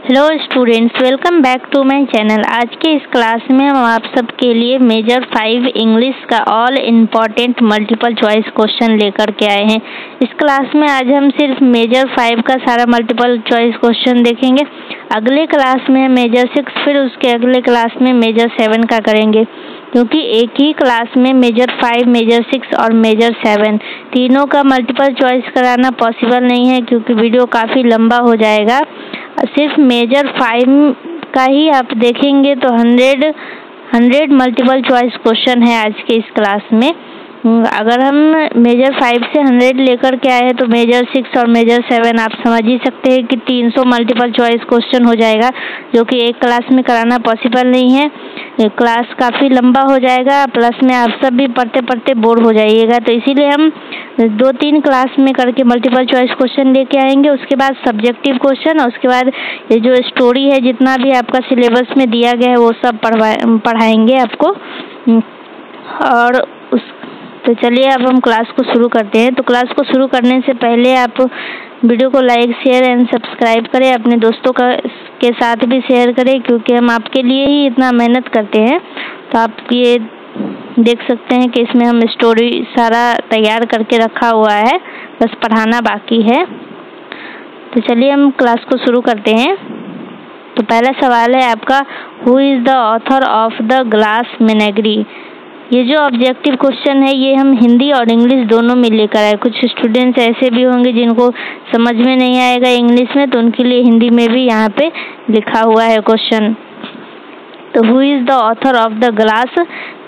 Hello students, welcome back to my channel. आज के इस क्लास में हम आप सबके लिए मेजर 5 इंग्लिश का all important multiple choice question लेकर के आए हैं। इस क्लास में आज हम सिर्फ मेजर 5 का सारा मल्टीपल चॉइस क्वेश्चन देखेंगे। अगले क्लास में मेजर 6, फिर उसके अगले क्लास में मेजर 7 का करेंगे, क्योंकि एक ही क्लास में मेजर 5, मेजर 6 और मेजर 7 तीनों का मल्टीपल चॉइस कराना पॉसिबल नहीं है, क्योंकि वीडियो काफ़ी लंबा हो जाएगा। सिर्फ मेजर 5 का ही आप देखेंगे तो 100 मल्टीपल चॉइस क्वेश्चन है आज के इस क्लास में। अगर हम मेजर 5 से 100 लेकर के आए तो मेजर 6 और मेजर 7 आप समझ ही सकते हैं कि 300 मल्टीपल चॉइस क्वेश्चन हो जाएगा, जो कि एक क्लास में कराना पॉसिबल नहीं है। क्लास काफ़ी लंबा हो जाएगा, प्लस में आप सब भी पढ़ते पढ़ते बोर हो जाइएगा। तो इसीलिए हम 2-3 क्लास में करके मल्टीपल चॉइस क्वेश्चन लेके आएंगे, उसके बाद सब्जेक्टिव क्वेश्चन, और उसके बाद ये जो स्टोरी है, जितना भी आपका सिलेबस में दिया गया है वो सब पढ़ाएंगे आपको। और तो चलिए अब हम क्लास को शुरू करते हैं। तो क्लास को शुरू करने से पहले आप वीडियो को लाइक, शेयर एंड सब्सक्राइब करें, अपने दोस्तों के साथ भी शेयर करें, क्योंकि हम आपके लिए ही इतना मेहनत करते हैं। तो आप ये देख सकते हैं कि इसमें हम स्टोरी सारा तैयार करके रखा हुआ है, बस पढ़ाना बाकी है। तो चलिए हम क्लास को शुरू करते हैं। तो पहला सवाल है आपका, who is the author of the Glass Menagerie. ये जो ऑब्जेक्टिव क्वेश्चन है ये हम हिंदी और इंग्लिश दोनों में लेकर आए। कुछ स्टूडेंट्स ऐसे भी होंगे जिनको समझ में नहीं आएगा इंग्लिश में, तो उनके लिए हिंदी में भी यहाँ पे लिखा हुआ है क्वेश्चन। तो who is the author of the Glass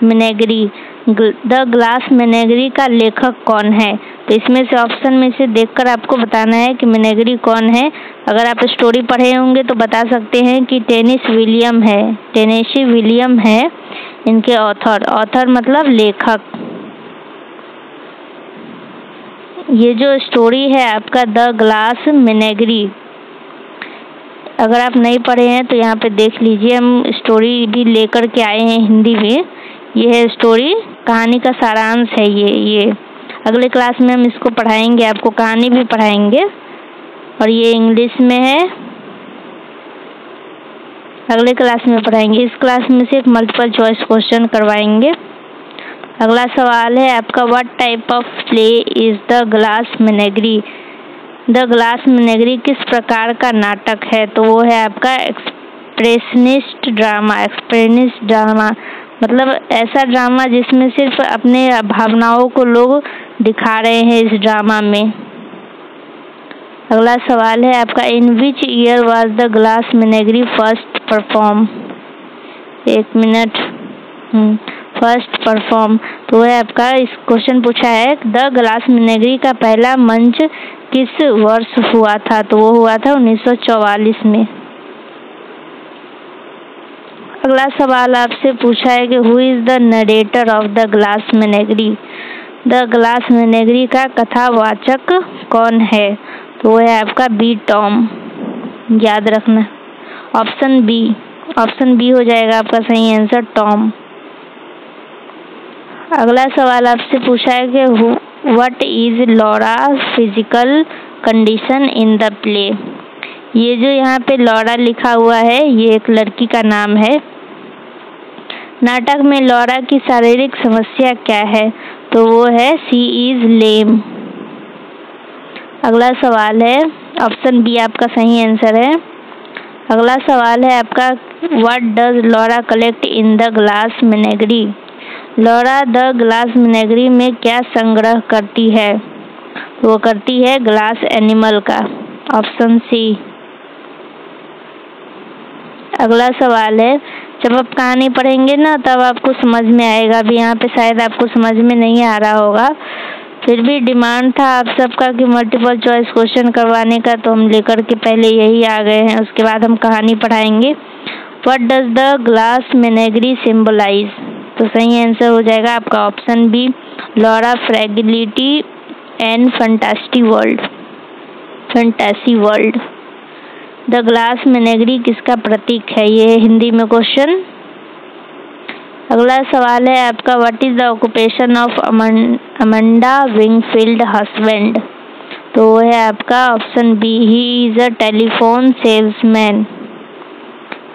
Menagerie, the Glass Menagerie का लेखक कौन है। तो इसमें से ऑप्शन में से देखकर आपको बताना है कि मेनेगरी कौन है। अगर आप स्टोरी पढ़े होंगे तो बता सकते हैं कि टेनेसी विलियम है इनके ऑथर मतलब लेखक। ये जो स्टोरी है आपका द ग्लास मेनेगरी, अगर आप नहीं पढ़े हैं तो यहाँ पे देख लीजिए, हम स्टोरी भी लेकर के आए हैं हिंदी में। ये है स्टोरी, कहानी का सारांश है ये। अगले क्लास में हम इसको पढ़ाएंगे, आपको कहानी भी पढ़ाएंगे, और ये इंग्लिश में है, अगले क्लास में पढ़ाएंगे। इस क्लास में सिर्फ मल्टीपल चॉइस क्वेश्चन करवाएंगे। अगला सवाल है आपका, what type of play is the Glass Menagerie. The Glass Menagerie किस प्रकार का नाटक है। तो वो है आपका एक्सप्रेशनिस्ट ड्रामा, मतलब ऐसा ड्रामा जिसमें सिर्फ अपने भावनाओं को लोग दिखा रहे हैं इस ड्रामा में। अगला सवाल है आपका, in which year was the Glass Menagerie first perform. 1 minute, first perform. तो है आपका इस क्वेश्चन पूछा है, द ग्लास मेनेगरी का पहला मंच किस वर्ष हुआ था। तो वो हुआ था 1944 में। अगला सवाल आपसे पूछा है कि who is the narrator of the Glass Menagerie. The Glass Menagerie का कथावाचक कौन है। तो वो है आपका बी टॉम, याद रखना। ऑप्शन बी हो जाएगा आपका सही आंसर, टॉम। अगला सवाल आपसे पूछा है कि what is Laura physical condition in the play. ये जो यहाँ पे लॉरा लिखा हुआ है ये एक लड़की का नाम है। नाटक में लॉरा की शारीरिक समस्या क्या है। तो वो है शी इज लेम। अगला सवाल है, ऑप्शन बी आपका सही आंसर है। अगला सवाल है आपका, what does Laura collect in the Glass Menagerie. Laura the Glass Menagerie में क्या संग्रह करती है। वो करती है ग्लास एनिमल का, ऑप्शन सी। अगला सवाल है, जब आप कहानी पढ़ेंगे ना तब आपको समझ में आएगा, अभी यहाँ पे शायद आपको समझ में नहीं आ रहा होगा, फिर भी डिमांड था आप सबका कि मल्टीपल चॉइस क्वेश्चन करवाने का, तो हम लेकर के पहले यही आ गए हैं। उसके बाद हम कहानी पढ़ाएंगे। What does the Glass Menagerie symbolize. तो सही आंसर हो जाएगा आपका option B, Laura fragility and fantasy world. The Glass Menagerie किसका प्रतीक है। ये हिंदी में क्वेश्चन। अगला सवाल है आपका, what is the occupation of Amanda Wingfield husband. तो वो है आपका option B, he is a telephone salesman.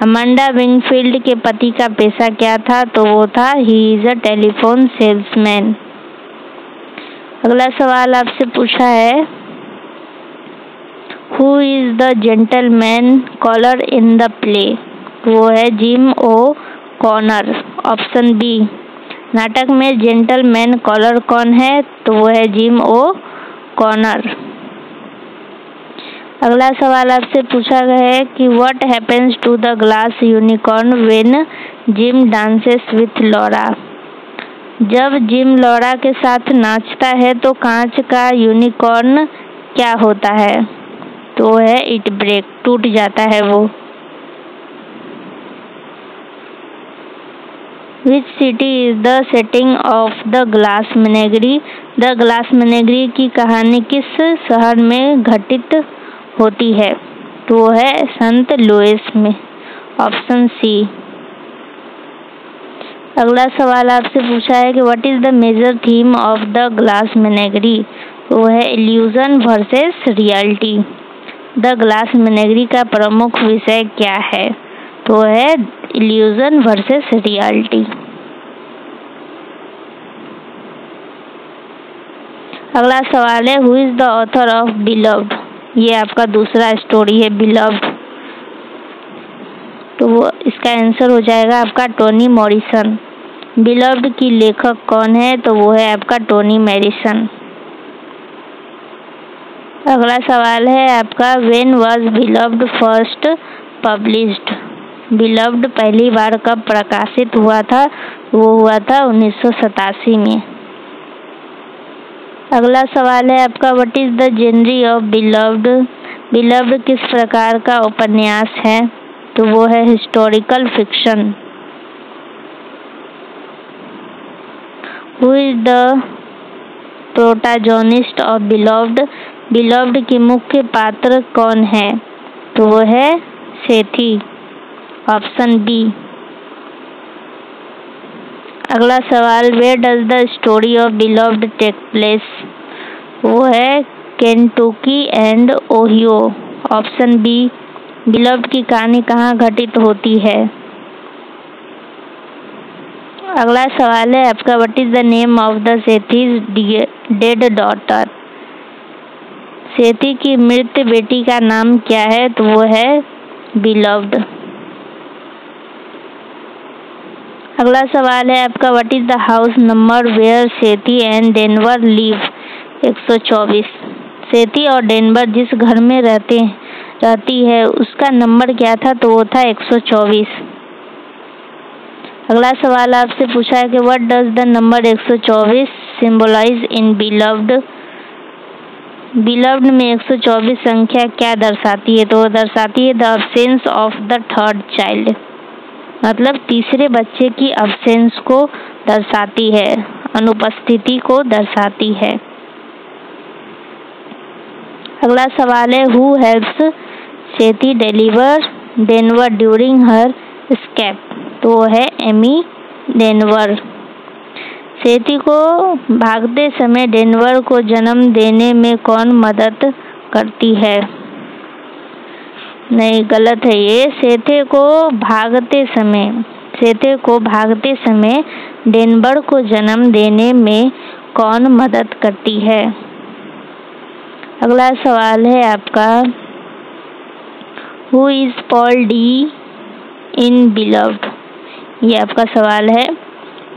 Amanda Wingfield के पति का पेशा क्या था? तो वो था he is a telephone salesman. अगला सवाल आपसे पूछा है who is the gentleman caller in the play? वो है Jim O Connor, option B. नाटक में जेंटलमैन कॉलर कौन है? तो वो है जिम ओ कॉनर। अगला सवाल आपसे पूछा गया है कि what happens to the glass unicorn when Jim dances with Laura? जब जिम लॉरा के साथ नाचता है तो कांच का यूनिकॉर्न क्या होता है? तो है इट ब्रेक, टूट जाता है वो। Which city is the setting of the Glass Menagerie? The Glass Menagerie की कहानी किस शहर में घटित होती है? तो वो है सेंट लुइस में, ऑप्शन सी। अगला सवाल आपसे पूछा है कि what is the major theme of the Glass Menagerie? वो है illusion versus reality. The Glass Menagerie का प्रमुख विषय क्या है? तो है इल्यूजन वर्सेस रियलिटी। अगला सवाल है who is the author of beloved? ये आपका दूसरा स्टोरी है बिलव्ड, तो वो इसका आंसर हो जाएगा आपका टोनी मॉरिसन। बिलव्ड की लेखक कौन है? तो वो है आपका टोनी मैरिसन। अगला सवाल है आपका when was beloved first published? Beloved पहली बार कब प्रकाशित हुआ था? वो हुआ था 1987 में। अगला सवाल है आपका what is the genre of beloved? Beloved किस प्रकार का उपन्यास है? तो वो है historical fiction. Who is the protagonist of beloved? Beloved की मुख्य पात्र कौन है? तो वो है सेथी, ऑप्शन बी। अगला सवाल where does the story of Beloved take place? वो है Kentucky and Ohio, option B. Beloved की कहानी कहाँ घटित होती है? अगला सवाल है आपका what is the name of the Sethe's dead daughter? Sethe की मृत बेटी का नाम क्या है? तो वो है बिलव्ड। अगला सवाल है आपका what is the house number where Sethe and Denver live? 124। Sethe और डेनवर जिस घर में रहती है उसका नंबर क्या था? तो वो था 124। अगला सवाल आपसे पूछा है कि what does the number 124 symbolize in beloved? Beloved में 124 संख्या क्या दर्शाती है? तो वो दर्शाती है the absence of the third child, मतलब तीसरे बच्चे की अब्सेंस को दर्शाती है, अनुपस्थिति को दर्शाती है। अगला सवाल है who helps Sethe deliver Denver during her escape? तो वो है एमी डेनवर। सेथी को भागते समय डेनवर को जन्म देने में कौन मदद करती है? नहीं, गलत है ये। सेथे को भागते समय डेनवर को जन्म देने में कौन मदद करती है? अगला सवाल है आपका who is Paul D in beloved? ये आपका सवाल है।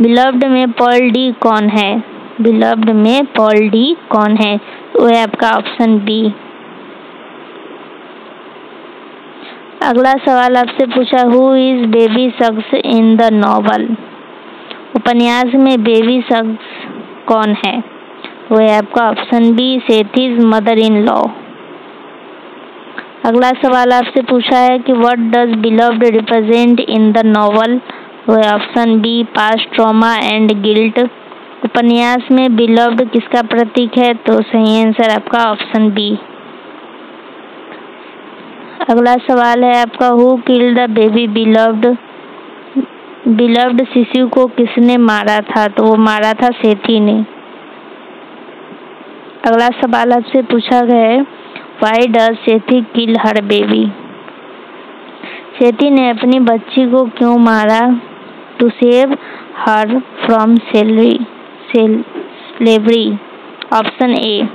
बिलव्ड में पॉल डी कौन है? बिलव्ड में पॉल डी कौन है? वो है आपका ऑप्शन बी। अगला सवाल आपसे पूछा हु इज बेबी शख्स इन द नॉवल? उपन्यास में बेबी शख्स कौन है? वो है आपका option B Sethe's mother in law. अगला सवाल आपसे पूछा है कि what does Beloved represent in the novel? वो है option B past trauma and guilt. उपन्यास में बिलव्ड किसका प्रतीक है? तो सही आंसर आपका ऑप्शन बी। अगला सवाल है आपका who killed the baby beloved? Beloved शिशु को किसने मारा था? तो वो मारा था सेथी ने। अगला सवाल आपसे पूछा गया है why does Sethe kill her baby? Sethe ने अपनी बच्ची को क्यों मारा? To save her from slavery. Option A.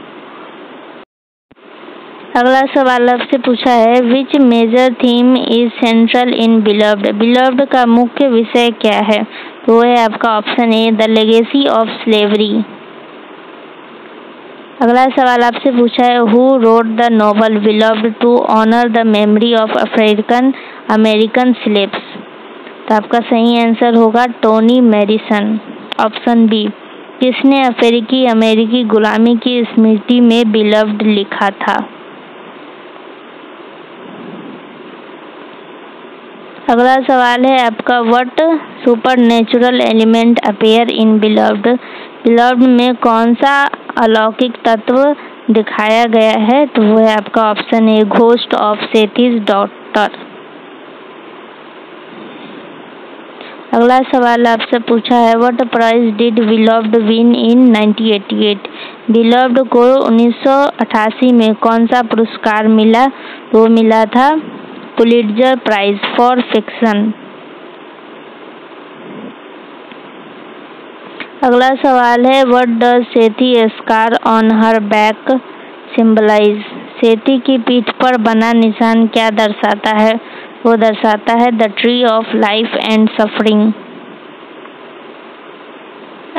अगला सवाल आपसे पूछा है, which major theme is central in beloved? Beloved का मुख्य विषय क्या है? तो है आपका option A, the legacy of slavery. अगला सवाल आपसे पूछा है, who wrote the novel Beloved to honour the memory of African American slaves? तो आपका सही आंसर होगा टोनी मैरिसन। Option B. किसने अफ्रीकी अमेरिकी गुलामी की स्मृति में बिलव्ड लिखा था? अगला सवाल है आपका, what supernatural element appear in beloved? Beloved में कौन सा अलौकिक तत्व दिखाया गया है? तो वो है आपका option A, ghost of Sethe's daughter. अगला सवाल आपसे पूछा है, what prize did Beloved win in 1988? Beloved को 1988 में कौन सा पुरस्कार मिला? वो मिला था पुलिट्जर प्राइज फॉर फिक्शन। अगला सवाल है, what does Sethe scar on her back symbolise? Sethe की पीठ पर बना निशान क्या दर्शाता है? वो दर्शाता है the tree of life and suffering.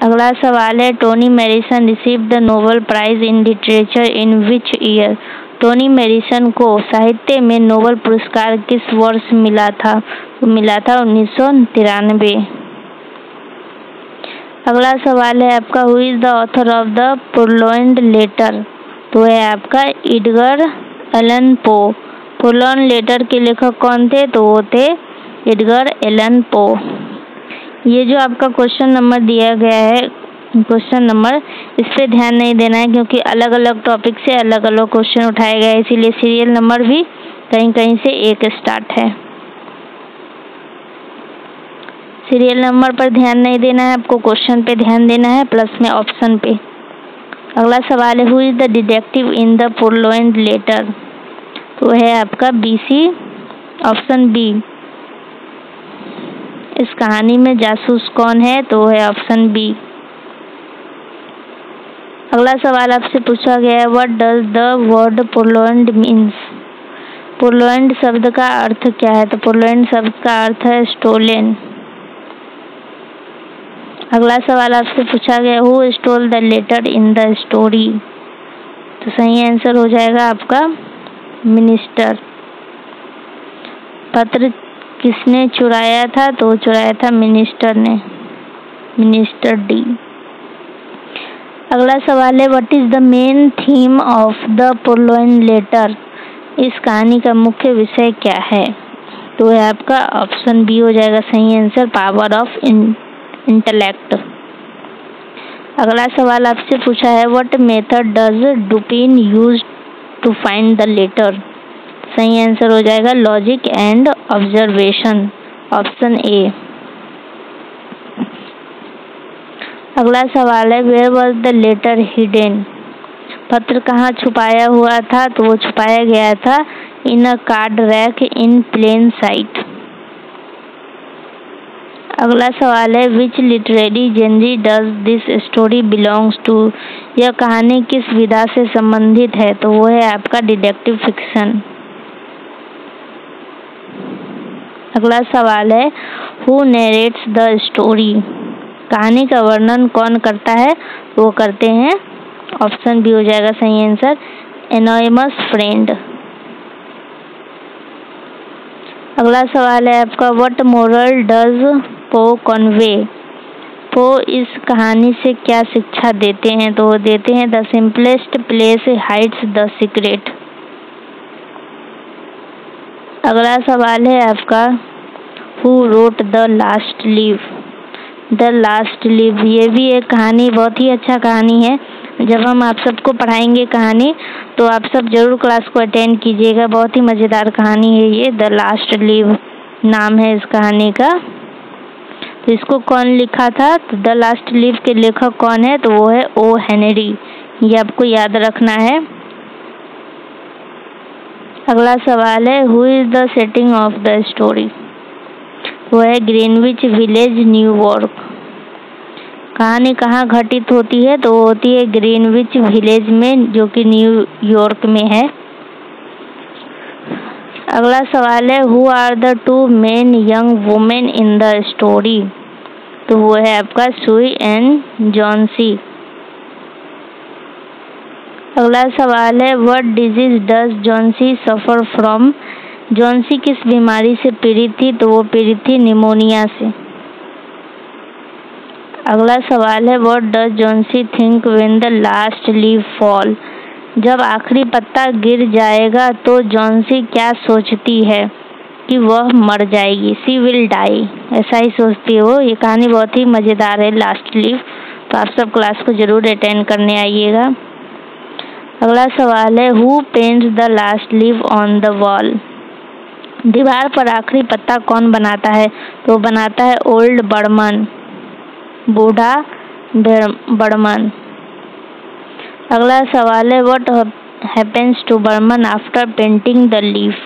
अगला सवाल है, Toni Morrison received the Nobel prize in literature in which year? Toni Morrison को साहित्य में नोबेल पुरस्कार किस वर्ष मिला था? वो मिला था 1993। अगला सवाल है आपका, who is the author of the purloined letter? तो है आपका एडगर एलन पो। पुरलोइंड लेटर के लेखक कौन थे? तो वो थे एडगर एलन पो। ये जो आपका क्वेश्चन नंबर दिया गया है, क्वेश्चन नंबर, इस पे ध्यान नहीं देना है क्योंकि अलग अलग टॉपिक से अलग अलग क्वेश्चन उठाए गए, इसीलिए सीरियल नंबर भी कहीं कहीं से एक स्टार्ट है। सीरियल नंबर पर ध्यान नहीं देना है, आपको क्वेश्चन पे ध्यान देना है, प्लस में ऑप्शन पे। अगला सवाल है, who is the detective in the purloined letter? तो है आपका बीसी, ऑप्शन बी। इस कहानी में जासूस कौन है? तो है ऑप्शन बी। अगला सवाल आपसे पूछा गया है, what does the word purloined means? Purloined शब्द का अर्थ क्या है? तो पुरलोइंड शब्द का अर्थ है स्टोलन। अगला सवाल आपसे पूछा गया, who stole the letter in the story? तो सही आंसर हो जाएगा आपका मिनिस्टर। पत्र किसने चुराया था? तो चुराया था मिनिस्टर ने, मिनिस्टर डी। अगला सवाल है, what is the main theme of the purloined letter? इस कहानी का मुख्य विषय क्या है? तो है आपका ऑप्शन बी हो जाएगा सही आंसर, पावर ऑफ इंटेलेक्ट। अगला सवाल आपसे पूछा है, what method does Dupin use to find the letter? सही आंसर हो जाएगा logic and observation, option A. अगला सवाल है, where was the letter hidden? पत्र कहाँ छुपाया हुआ था? तो वो छुपाया गया था in a card rack in plain sight. अगला सवाल है, which literary genre does this story belongs to? यह कहानी किस विधा से संबंधित है? तो वो है आपका डिटेक्टिव फिक्शन। अगला सवाल है, हु नरेट्स द स्टोरी? कहानी का वर्णन कौन करता है? वो करते हैं, ऑप्शन बी हो जाएगा सही आंसर, एनोनिमस फ्रेंड। अगला सवाल है आपका, व्हाट मोरल डज पो कन्वे? पो इस कहानी से क्या शिक्षा देते हैं? तो वो देते हैं, the simplest place hides the secret. अगला सवाल है आपका, who wrote the last leaf? The last leaf, ये भी एक कहानी, बहुत ही अच्छा कहानी है। जब हम आप सबको पढ़ाएंगे कहानी तो आप सब जरूर क्लास को अटेंड कीजिएगा, बहुत ही मज़ेदार कहानी है ये, द लास्ट लीव नाम है इस कहानी का। तो इसको कौन लिखा था? तो द लास्ट लीव के लेखक कौन है? तो वो है ओ हेनरी, ये आपको याद रखना है। अगला सवाल है who is the setting of the story. वो है ग्रीनविच विलेज, न्यूयॉर्क। कहानी कहाँ घटित होती है? तो वो होती है ग्रीनविच विलेज में, जो कि न्यूयॉर्क में है। अगला सवाल है who are the two main young women in the story. तो वो है आपका सुई एंड जॉन्सी। अगला सवाल है what disease does Johnsy suffer from. Johnsy किस बीमारी से पीड़ित थी? तो वो पीड़ित थी निमोनिया से। अगला सवाल है what does Johnsy think when the last leaf fall. जब आखिरी पत्ता गिर जाएगा तो जॉन्सी क्या सोचती है? कि वह मर जाएगी, सी विल डाई, ऐसा ही सोचती है वो। ये कहानी बहुत ही मज़ेदार है, लास्ट लीफ। तो आप सब क्लास को जरूर अटेंड करने आइएगा। अगला सवाल है who paints the last leaf on the wall. दीवार पर आखिरी पत्ता कौन बनाता है? तो बनाता है ओल्ड बर्मन, बूढ़ा बर्मन। अगला सवाल है what happens to Behrman after painting the leaf.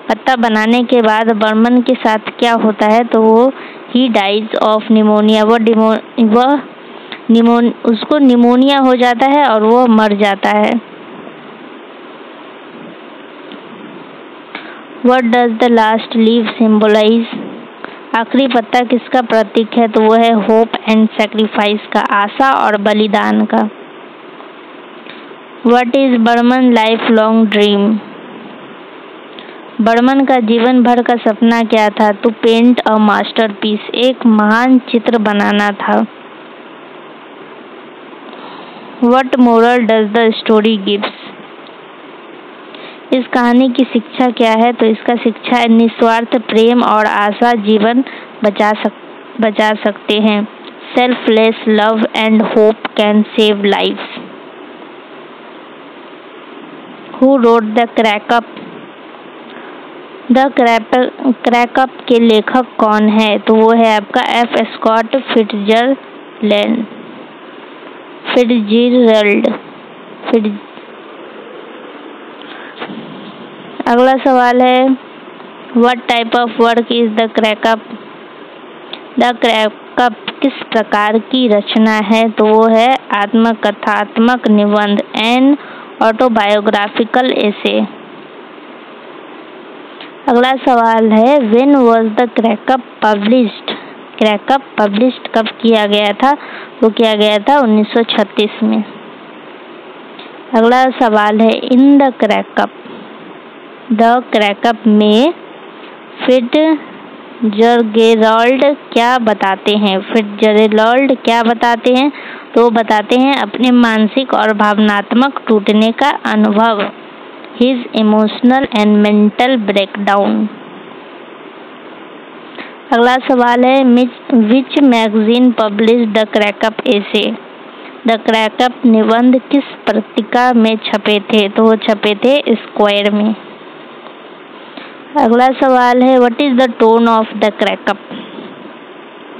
पत्ता बनाने के बाद बर्मन के साथ क्या होता है? तो वो ही डाइज ऑफ निमोनिया। उसको निमोनिया हो जाता है और वो मर जाता है। What does the last leaf symbolize. आखिरी पत्ता किसका प्रतीक है? तो वो है होप एंड सैक्रिफाइस का, आशा और बलिदान का। What is Behrman life long dream. Behrman का जीवन भर का सपना क्या था? टू पेंट अ मास्टरपीस, एक महान चित्र बनाना था। What moral does the story gives. इस कहानी की शिक्षा क्या है? तो इसका शिक्षा है निस्वार्थ प्रेम और आशा जीवन बचा सकते हैं। Selfless love and hope can save lives. Who wrote the crackup. The crackup के लेखक कौन है? तो वो है आपका एफ स्कॉट फिट्जरल्ड। अगला सवाल है what type of work is the crackup. The crackup किस प्रकार की रचना है? तो वो है आत्मकथात्मक निबंध, एन ऑटोबायोग्राफिकल एसे। अगला सवाल है when was the crackup published. Crackup published कब किया गया था? वो किया गया था 1936 में। अगला सवाल है इन द क्रैकअप। द क्रैकअप में फिट्जगेराल्ड क्या बताते हैं? फिट्जगेराल्ड क्या बताते हैं? तो बताते हैं अपने मानसिक और भावनात्मक टूटने का अनुभव, his emotional and mental breakdown. अगला सवाल है which magazine publish the crackup essay. The crackup निबंध किस पत्रिका में छपे थे? तो वो छपे थे स्क्वायर में। अगला सवाल है what is the tone of the crackup.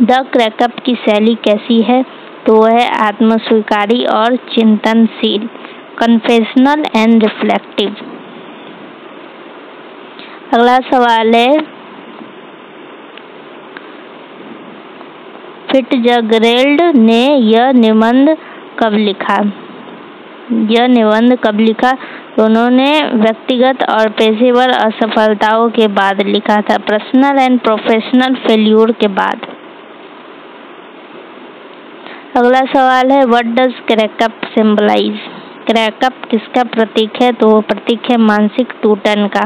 The crackup की शैली कैसी है? तो वो है आत्मस्वीकारी और चिंतनशील, कन्फेशनल एंड रिफ्लेक्टिव। अगला सवाल है फिट्जगेराल्ड ने यह निबंध कब लिखा? तो उन्होंने व्यक्तिगत और पेशेवर असफलताओं के बाद लिखा था, पर्सनल एंड प्रोफेशनल फेल्यूर के बाद। अगला सवाल है व्हाट डज क्रैकअप सिंबलाइज। क्रैकअप किसका प्रतीक है? तो वो प्रतीक है मानसिक टूटन का,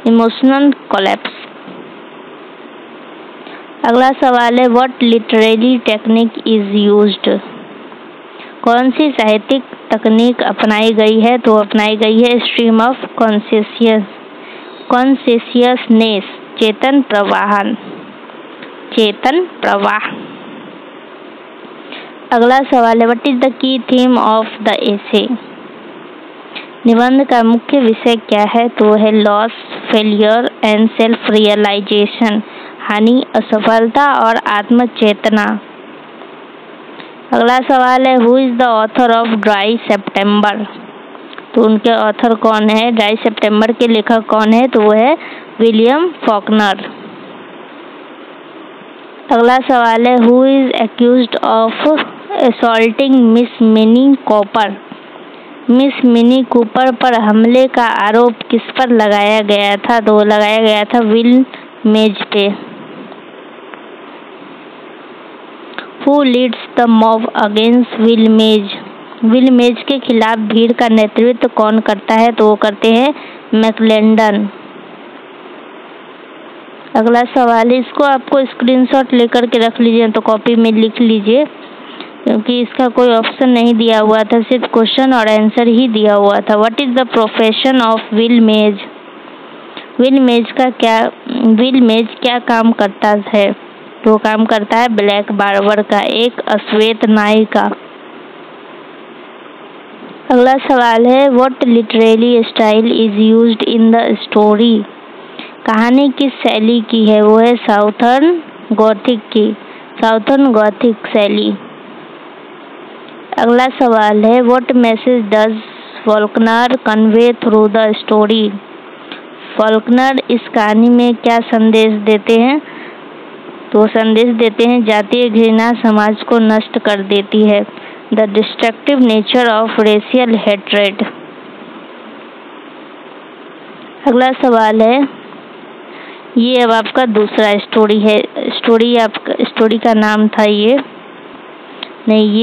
इमोशनल कोलैप्स। अगला सवाल है what literary technique is used. कौन सी साहित्यिक तकनीक अपनाई गई है? तो अपनाई गई है स्ट्रीम ऑफ कॉन्शियसनेस, चेतन प्रवाह। अगला सवाल है what is the key theme of the essay. निबंध का मुख्य विषय क्या है? तो है loss, failure and self realisation, हानि, असफलता और आत्मचेतना। अगला सवाल है who is the author of dry September. तो उनके ऑथर कौन है? ड्राई सितंबर के लेखक कौन है? तो वो है विलियम फॉकनर। अगला सवाल है who is accused of assaulting miss mini Cooper? Miss mini Cooper पर हमले का आरोप किस पर लगाया गया था? तो लगाया गया था विल मेज पे। Who leads the mob against will मेज? विल मेज के खिलाफ भीड़ का नेतृत्व कौन करता है? तो वो करते हैं मैकक्लेंडन। अगला सवाल है, इसको आपको स्क्रीनशॉट लेकर के रख लीजिए, तो कॉपी में लिख लीजिए, क्योंकि इसका कोई ऑप्शन नहीं दिया हुआ था, सिर्फ क्वेश्चन और आंसर ही दिया हुआ था। What is the profession of will मेज? विल मेज क्या काम करता है? तो काम करता है ब्लैक बार्बर का, एक अश्वेत नाई का। अगला सवाल है what literary style is used in the story? कहानी किस शैली की है? वो है साउथर्न गॉथिक की, साउथर्न गॉथिक शैली। अगला सवाल है what message does Faulkner convey through the story? Faulkner इस कहानी में क्या संदेश देते हैं? तो संदेश देते हैं जातीय घृणा समाज को नष्ट कर देती है, the destructive nature of racial hatred. अगला सवाल है, ये अब आपका दूसरा स्टोरी है। स्टोरी का नाम था ये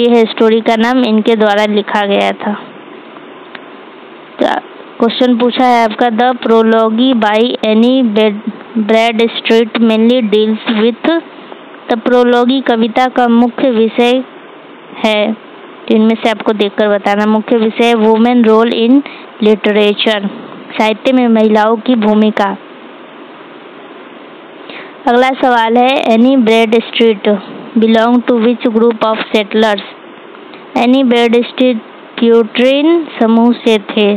है स्टोरी का नाम, इनके द्वारा लिखा गया था। क्वेश्चन पूछा है आपका the prologue by Anne Bradstreet mainly deals with. The prologue कविता का मुख्य विषय है, तो इनमें से आपको देखकर बताना। मुख्य विषय वुमेन रोल इन लिटरेचर, साहित्य में महिलाओं की भूमिका। अगला सवाल है Anne Bradstreet belong to which group of settlers? Anne Bradstreet Puritan समूह से थे।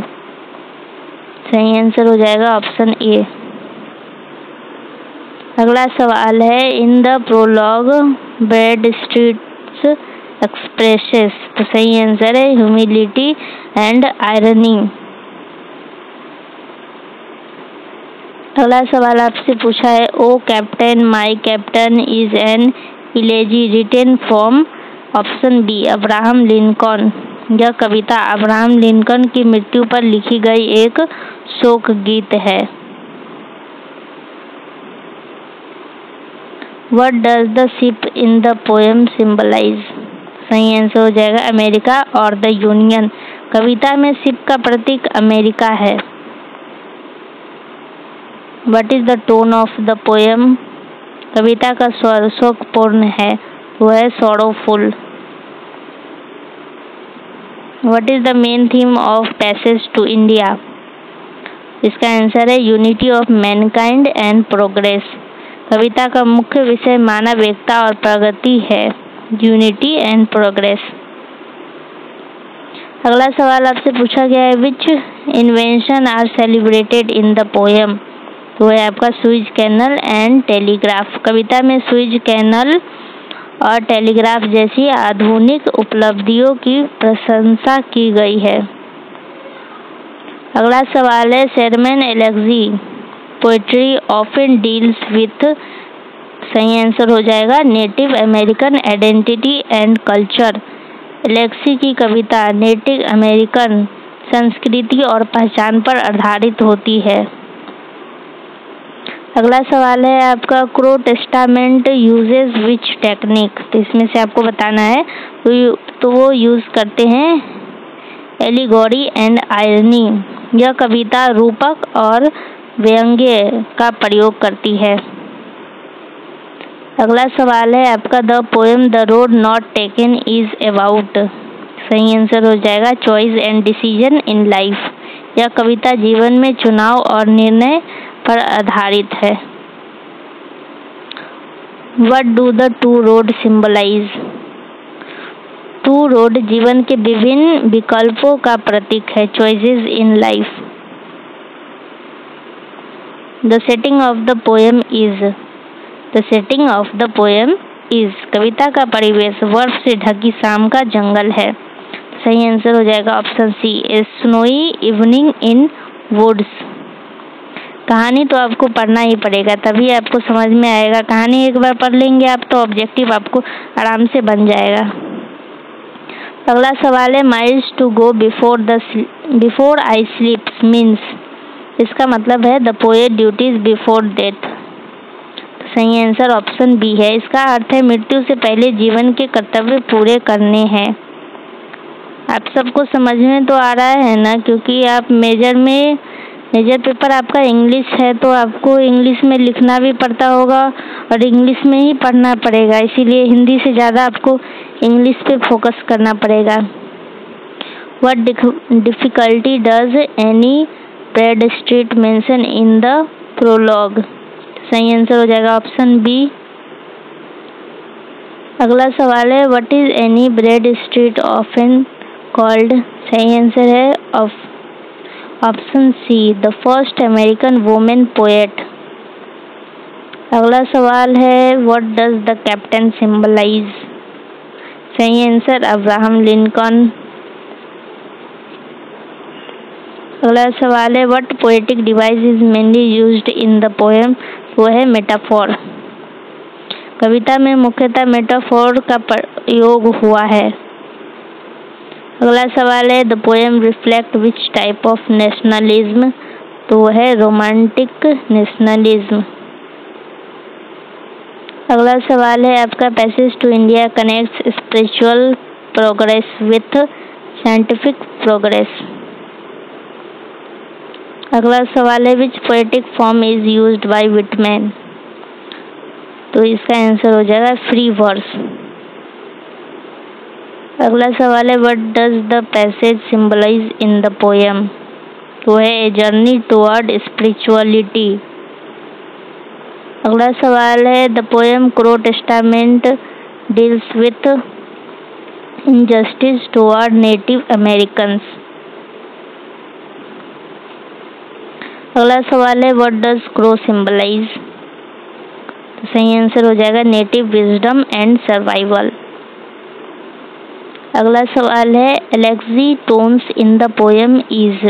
सही आंसर हो जाएगा ऑप्शन ए। अगला सवाल है in the prologue Bradstreet expresses, तो सही आंसर है ह्यूमिलिटी एंड आयरनी। अगला सवाल आपसे पूछा है O captain my captain is an elegy written from option B Abraham Lincoln. यह कविता अब्राहम लिंकन की मृत्यु पर लिखी गई एक शोक गीत है। What does the ship in the poem symbolize? सही आंसर हो जाएगा अमेरिका और द यूनियन। कविता में शिप का प्रतीक अमेरिका है। What is the tone of the poem? कविता का स्वर शोकपूर्ण है, वो है sorrowful. What is the main theme of passage to India? इसका आंसर है unity of mankind and progress. कविता का मुख्य विषय मानव एकता और प्रगति है, यूनिटी एंड प्रोग्रेस। अगला सवाल आपसे पूछा गया है which invention are celebrated in the poem? तो है आपका स्विच कैनल एंड टेलीग्राफ। कविता में स्विच कैनल और टेलीग्राफ जैसी आधुनिक उपलब्धियों की प्रशंसा की गई है। अगला सवाल है Sherman Alexie poetry often deals with. सही आंसर हो जाएगा native American identity and culture. Alexie की कविता नेटिव अमेरिकन संस्कृति और पहचान पर आधारित होती है। अगला सवाल है आपका crow testament uses which technique? तो इसमें से आपको बताना है तो वो यूज करते हैं एलिगोरी एंड आयरनी। यह कविता रूपक और व्यंग्य का प्रयोग करती है। अगला सवाल है आपका the poem the road not taken is about. सही आंसर हो जाएगा choice and decision in life. यह कविता जीवन में चुनाव और निर्णय पर आधारित है। What do the two road symbolize? Two road जीवन के विभिन्न विकल्पों का प्रतीक है, choices in life. The setting of the poem is। The setting of the poem is कविता का परिवेश बर्फ से ढकी शाम का जंगल है। सही आंसर हो जाएगा option C, a snowy evening in woods. कहानी तो आपको पढ़ना ही पड़ेगा, तभी आपको समझ में आएगा। कहानी एक बार पढ़ लेंगे आप तो ऑब्जेक्टिव आपको आराम से बन जाएगा। अगला सवाल है miles to go before I sleeps means, इसका मतलब है the poet duties before death. सही आंसर ऑप्शन बी है। इसका अर्थ है मृत्यु से पहले जीवन के कर्तव्य पूरे करने हैं। आप सबको समझ में तो आ रहा है ना, क्योंकि आप मेजर पेपर आपका इंग्लिश है तो आपको इंग्लिश में लिखना भी पड़ता होगा और इंग्लिश में ही पढ़ना पड़ेगा, इसीलिए हिंदी से ज़्यादा आपको इंग्लिश पे फोकस करना पड़ेगा। What difficulty does Annie Bradstreet mention in the prologue? सही आंसर हो जाएगा ऑप्शन बी। अगला सवाल है What is Annie Bradstreet often called? सही आंसर है option C, the first American women poet. अगला सवाल है what does the captain symbolize? सही आंसर अब्राहम लिंकन। अगला सवाल है what poetic device is mainly used in the poem? वो है मेटाफोर। कविता में मुख्यतः मेटाफोर का प्रयोग हुआ है। अगला सवाल है the poem reflect which type of nationalism? तो वो है रोमांटिक नेशनलिज्म। अगला सवाल है आपका passage to India connects spiritual progress with scientific progress. अगला सवाल है which poetic form is used by Whitman? तो इसका आंसर हो जाएगा फ्री वर्स। अगला सवाल है what does the passage symbolize in the poem? तो है ए जर्नी टुवर्ड स्पिरिचुअलिटी। अगला सवाल है the poem Crow Testament deals with injustice toward native Americans. अगला सवाल है व्हाट डज क्रो सिंबलाइज? तो सही आंसर हो जाएगा नेटिव विजडम एंड सर्वाइवल। अगला सवाल है Alexie tones in the poem is?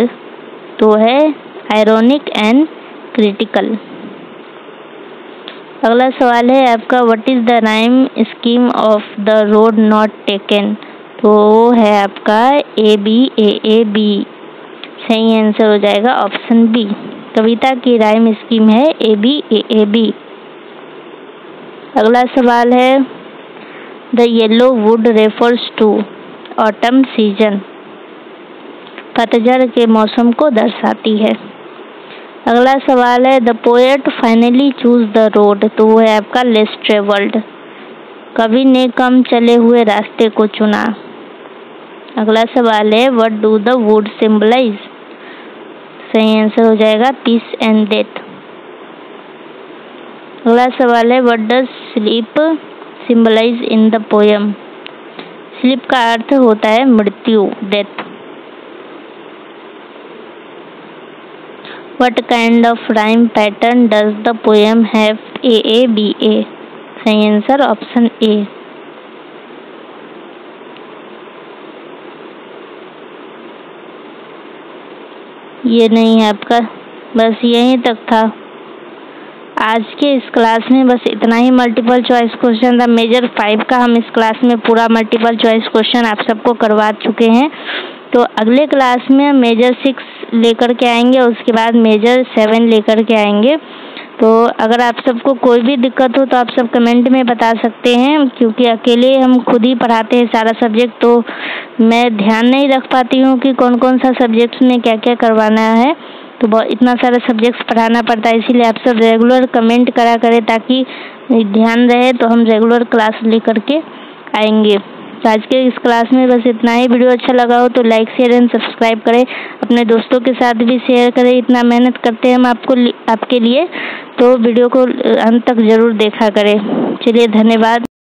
तो है आयरोनिक एंड क्रिटिकल। अगला सवाल है आपका what is the rhyme scheme of the road not taken? तो वो है आपका ABAAB। सही आंसर हो जाएगा ऑप्शन बी। कविता की राइम स्कीम है ABAAB। अगला सवाल है the yellow wood refers to autumn season? पतझड़ के मौसम को दर्शाती है। अगला सवाल है the poet finally choose the road? तो वो है आपका लेस ट्रेवल्ड। कवि ने कम चले हुए रास्ते को चुना। अगला सवाल है what do the wood symbolize? सही आंसर हो जाएगा पीस एंड डेथ। अगला सवाल है what does sleep symbolize in the poem? Sleep का अर्थ होता है मृत्यु, death. What kind of rhyme pattern does the poem have? AABA। सही आंसर ऑप्शन ए। ये नहीं है आपका, बस यहीं तक था आज के इस क्लास में। बस इतना ही मल्टीपल चॉइस क्वेश्चन था। मेजर 5 का हम इस क्लास में पूरा मल्टीपल चॉइस क्वेश्चन आप सबको करवा चुके हैं। तो अगले क्लास में मेजर 6 लेकर के आएंगे, उसके बाद मेजर 7 लेकर के आएंगे। तो अगर आप सबको कोई भी दिक्कत हो तो आप सब कमेंट में बता सकते हैं, क्योंकि अकेले हम खुद ही पढ़ाते हैं सारा सब्जेक्ट, तो मैं ध्यान नहीं रख पाती हूँ कि कौन कौन सा सब्जेक्ट में क्या क्या करवाना है। तो बहुत इतना सारा सब्जेक्ट्स पढ़ाना पड़ता है, इसीलिए आप सब रेगुलर कमेंट करा करें ताकि ध्यान रहे, तो हम रेगुलर क्लास लेकर के आएंगे। तो आज के इस क्लास में बस इतना ही। वीडियो अच्छा लगा हो तो लाइक शेयर एंड सब्सक्राइब करें, अपने दोस्तों के साथ भी शेयर करें। इतना मेहनत करते हैं हम आपके लिए, तो वीडियो को अंत तक ज़रूर देखा करें। चलिए धन्यवाद।